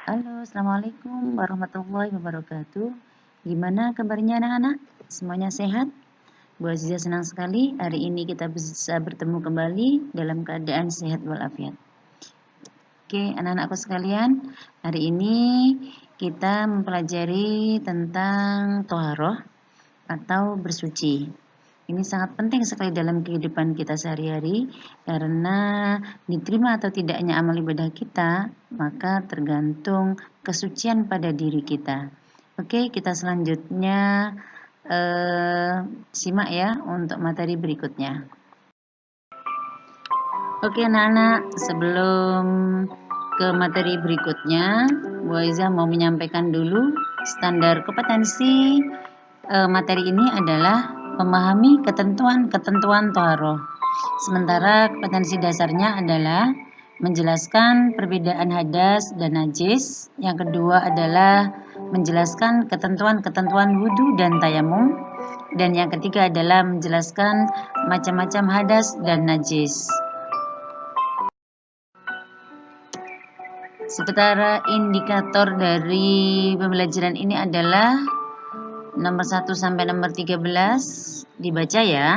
Halo, assalamualaikum warahmatullahi wabarakatuh. Gimana kabarnya anak-anak? Semuanya sehat? Bu Aziza senang sekali hari ini kita bisa bertemu kembali dalam keadaan sehat walafiat. Oke, anak-anakku sekalian, hari ini kita mempelajari tentang toharoh atau bersuci. Ini sangat penting sekali dalam kehidupan kita sehari-hari karena diterima atau tidaknya amal ibadah kita maka tergantung kesucian pada diri kita. Oke, kita selanjutnya simak ya untuk materi berikutnya. Oke anak-anak, sebelum ke materi berikutnya, Bu Aiza mau menyampaikan dulu standar kompetensi materi ini adalah memahami ketentuan-ketentuan toharoh. Sementara kompetensi dasarnya adalah menjelaskan perbedaan hadas dan najis. Yang kedua adalah menjelaskan ketentuan-ketentuan wudhu dan tayamum. Dan yang ketiga adalah menjelaskan macam-macam hadas dan najis. Sementara indikator dari pembelajaran ini adalah nomor 1 sampai nomor 13, dibaca ya.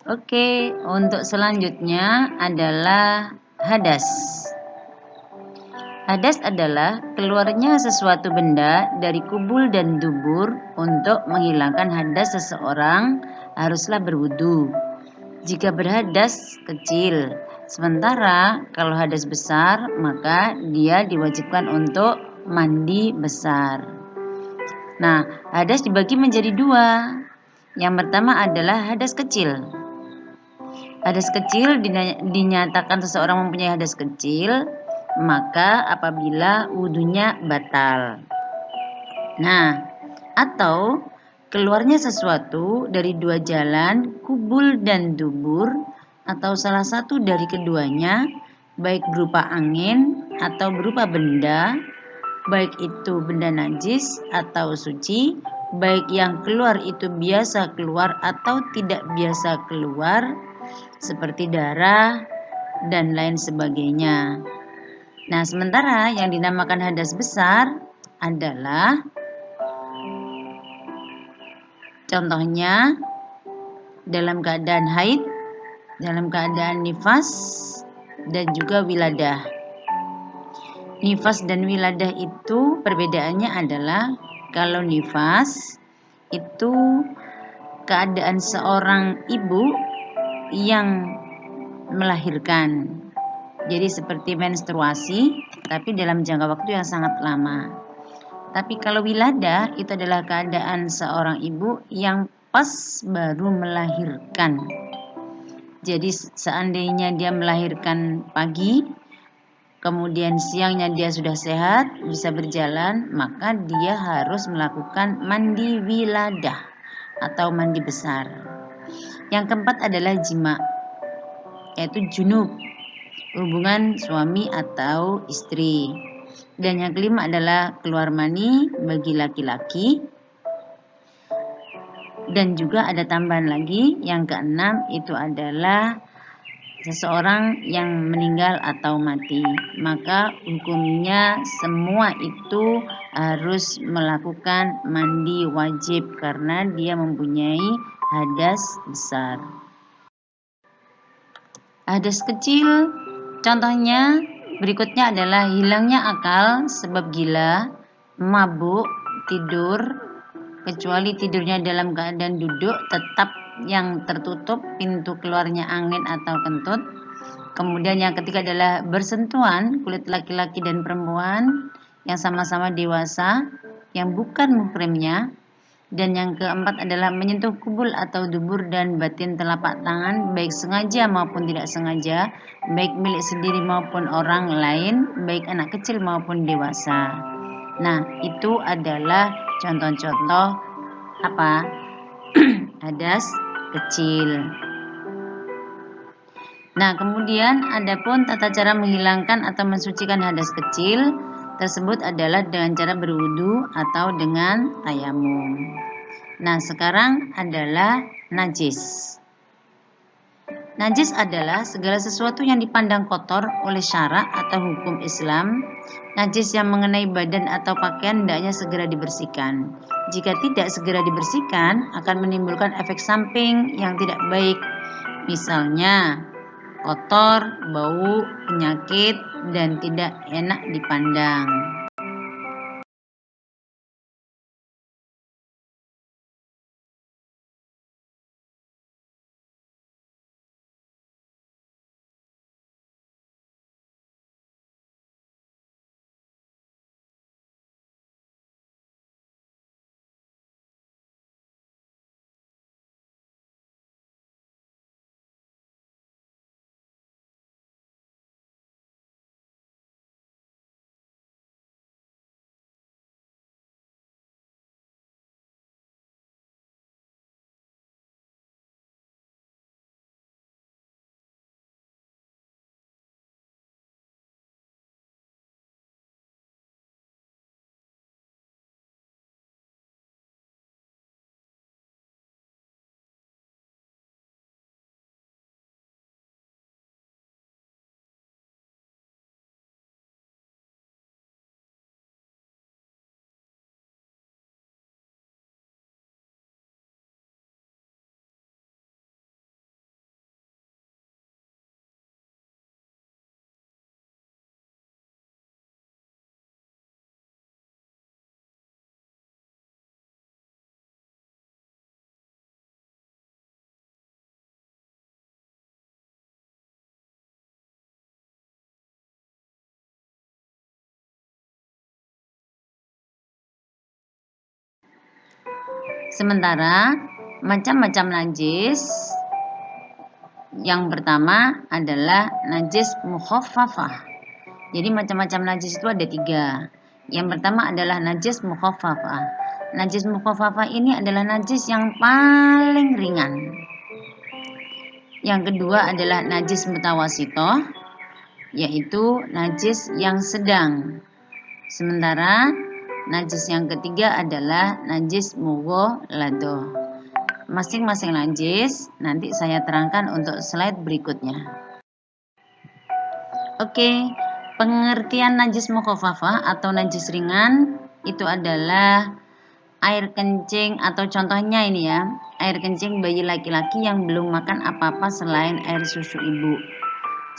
Oke, untuk selanjutnya adalah hadas. Hadas adalah keluarnya sesuatu benda dari kubul dan dubur. Untuk menghilangkan hadas seseorang haruslah berwudu jika berhadas kecil. Sementara kalau hadas besar maka dia diwajibkan untuk mandi besar. Nah, hadas dibagi menjadi dua. Yang pertama adalah hadas kecil. Hadas kecil dinyatakan seseorang mempunyai hadas kecil maka apabila wudunya batal. Nah, atau keluarnya sesuatu dari dua jalan, kubul dan dubur, atau salah satu dari keduanya, baik berupa angin atau berupa benda, baik itu benda najis atau suci, baik yang keluar itu biasa keluar atau tidak biasa keluar, seperti darah dan lain sebagainya. Nah, sementara yang dinamakan hadas besar adalah contohnya dalam keadaan haid, dalam keadaan nifas, dan juga wiladah. Nifas dan wiladah itu perbedaannya adalah kalau nifas itu keadaan seorang ibu yang melahirkan. Jadi seperti menstruasi, tapi dalam jangka waktu yang sangat lama. Tapi kalau wiladah itu adalah keadaan seorang ibu yang pas baru melahirkan. Jadi seandainya dia melahirkan pagi, kemudian siangnya dia sudah sehat, bisa berjalan, maka dia harus melakukan mandi wiladah atau mandi besar. Yang keempat adalah jima, yaitu junub, hubungan suami atau istri. Dan yang kelima adalah keluar mani bagi laki-laki. Dan juga ada tambahan lagi, yang keenam itu adalah seseorang yang meninggal atau mati. Maka hukumnya semua itu harus melakukan mandi wajib karena dia mempunyai hadas besar. Hadas kecil contohnya berikutnya adalah hilangnya akal sebab gila, mabuk, tidur, kecuali tidurnya dalam keadaan duduk tetap yang tertutup pintu keluarnya angin atau kentut. Kemudian yang ketiga adalah bersentuhan kulit laki-laki dan perempuan yang sama-sama dewasa yang bukan muhrimnya. Dan yang keempat adalah menyentuh kubul atau dubur dan batin telapak tangan baik sengaja maupun tidak sengaja, baik milik sendiri maupun orang lain, baik anak kecil maupun dewasa. Nah, itu adalah contoh-contoh apa? Hadas kecil. Nah, kemudian adapun tata cara menghilangkan atau mensucikan hadas kecil tersebut adalah dengan cara berwudu atau dengan tayamum. Nah, sekarang adalah najis. Najis adalah segala sesuatu yang dipandang kotor oleh syarak atau hukum Islam. Najis yang mengenai badan atau pakaian hendaknya segera dibersihkan. Jika tidak segera dibersihkan, akan menimbulkan efek samping yang tidak baik. Misalnya, kotor, bau, penyakit, dan tidak enak dipandang. Sementara macam-macam najis, yang pertama adalah najis mukhaffafah. Jadi macam-macam najis itu ada 3. Yang pertama adalah najis mukhaffafah. Najis mukhaffafah ini adalah najis yang paling ringan. Yang kedua adalah najis mutawasitoh, yaitu najis yang sedang. Sementara najis yang ketiga adalah najis mughalladoh. Masing-masing najis nanti saya terangkan untuk slide berikutnya. Oke, pengertian najis mukhaffafah atau najis ringan itu adalah air kencing atau contohnya ini ya, air kencing bayi laki-laki yang belum makan apa-apa selain air susu ibu.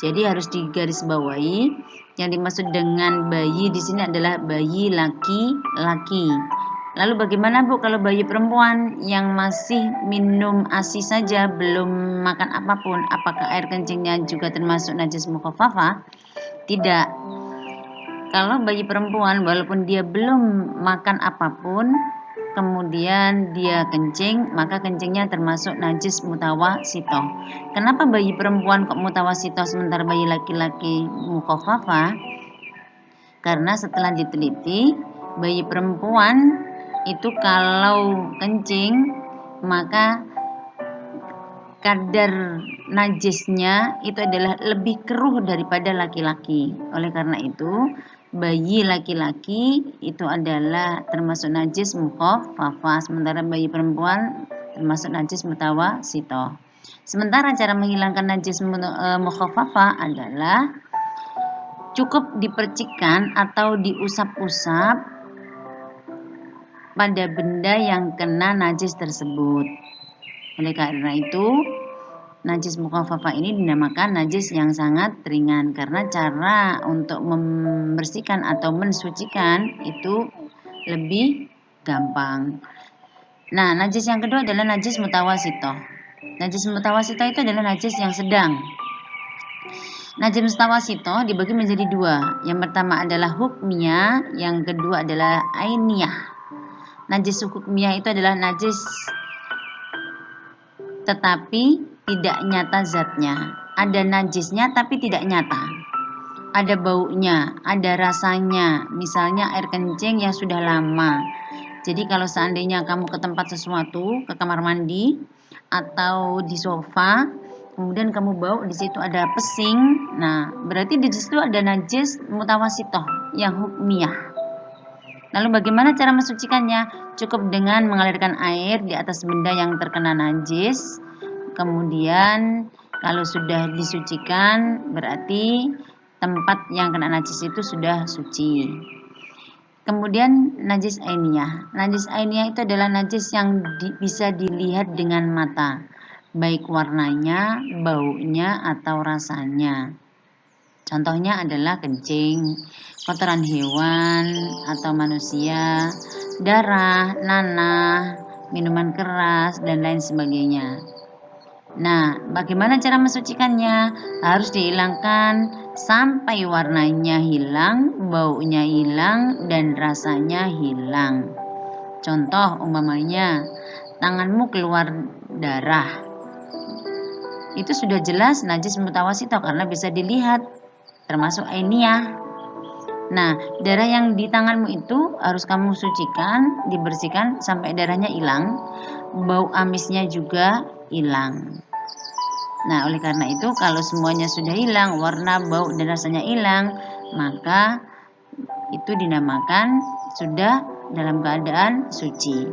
Jadi harus digarisbawahi, yang dimaksud dengan bayi di sini adalah bayi laki-laki. Lalu bagaimana Bu kalau bayi perempuan yang masih minum ASI saja belum makan apapun, apakah air kencingnya juga termasuk najis mukhaffafah? Tidak. Kalau bayi perempuan walaupun dia belum makan apapun, kemudian dia kencing, maka kencingnya termasuk najis mutawasitoh. Kenapa bayi perempuan kok mutawasitoh sementara bayi laki-laki mukhaffafah? Karena setelah diteliti, bayi perempuan itu kalau kencing maka kadar najisnya itu adalah lebih keruh daripada laki-laki. Oleh karena itu, bayi laki-laki itu adalah termasuk najis mukhaffafah, sementara bayi perempuan termasuk najis mutawasitoh. Sementara cara menghilangkan najis mukhaffafah adalah cukup dipercikkan atau diusap-usap pada benda yang kena najis tersebut. Oleh karena itu, najis mukhaffafah ini dinamakan najis yang sangat ringan karena cara untuk membersihkan atau mensucikan itu lebih gampang. Nah, najis yang kedua adalah najis mutawasitoh. Najis mutawasitoh itu adalah najis yang sedang. Najis mutawasitoh dibagi menjadi 2. Yang pertama adalah hukmiyah, yang kedua adalah ainiyah. Najis hukmiyah itu adalah najis tetapi tidak nyata zatnya. Ada najisnya tapi tidak nyata. Ada baunya, ada rasanya. Misalnya air kencing yang sudah lama. Jadi kalau seandainya kamu ke tempat sesuatu, ke kamar mandi atau di sofa, kemudian kamu bau di situ ada pesing, nah berarti di situ ada najis mutawasitoh yang hukmiyah. Lalu bagaimana cara mensucikannya? Cukup dengan mengalirkan air di atas benda yang terkena najis. Kemudian kalau sudah disucikan berarti tempat yang kena najis itu sudah suci. Kemudian najis ainiyah. Najis ainiyah itu adalah najis yang bisa dilihat dengan mata, baik warnanya, baunya, atau rasanya. Contohnya adalah kencing, kotoran hewan atau manusia, darah, nanah, minuman keras, dan lain sebagainya. Nah, bagaimana cara mensucikannya? Harus dihilangkan sampai warnanya hilang, baunya hilang, dan rasanya hilang. Contoh umpamanya, tanganmu keluar darah. Itu sudah jelas najis mutawasito karena bisa dilihat, termasuk ainiyah. Nah, darah yang di tanganmu itu harus kamu sucikan, dibersihkan sampai darahnya hilang, bau amisnya juga hilang. Nah, oleh karena itu kalau semuanya sudah hilang, warna, bau, dan rasanya hilang, maka itu dinamakan sudah dalam keadaan suci.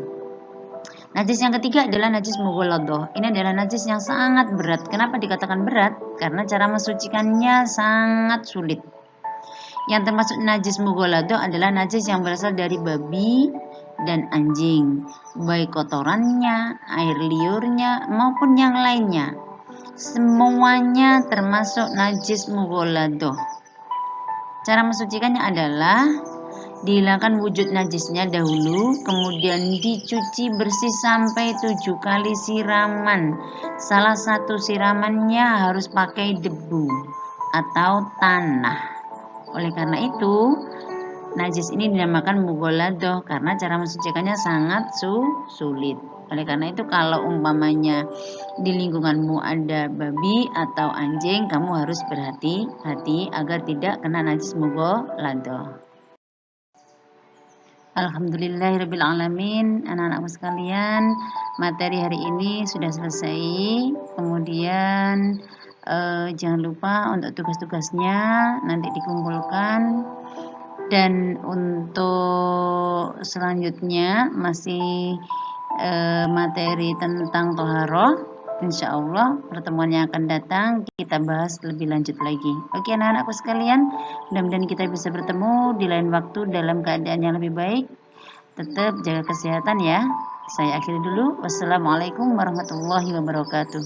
Najis yang ketiga adalah najis mughaladah. Ini adalah najis yang sangat berat. Kenapa dikatakan berat? Karena cara mensucikannya sangat sulit. Yang termasuk najis mughaladah adalah najis yang berasal dari babi dan anjing, baik kotorannya, air liurnya, maupun yang lainnya. Semuanya termasuk najis mughaladah. Cara mensucikannya adalah dihilangkan wujud najisnya dahulu, kemudian dicuci bersih sampai 7 kali siraman. Salah satu siramannya harus pakai debu atau tanah. Oleh karena itu, najis ini dinamakan mughaladah karena cara mensucikannya sangat sulit. Oleh karena itu kalau umpamanya di lingkunganmu ada babi atau anjing, kamu harus berhati-hati agar tidak kena najis mughaladah. Alhamdulillahirrabbilalamin. Anak-anakku sekalian, materi hari ini sudah selesai. Kemudian jangan lupa untuk tugas-tugasnya nanti dikumpulkan. Dan untuk selanjutnya masih materi tentang toharoh. Insya Allah pertemuan yang akan datang kita bahas lebih lanjut lagi. Oke anak-anakku sekalian, mudah-mudahan kita bisa bertemu di lain waktu dalam keadaan yang lebih baik. Tetap jaga kesehatan ya. Saya akhiri dulu. Wassalamualaikum warahmatullahi wabarakatuh.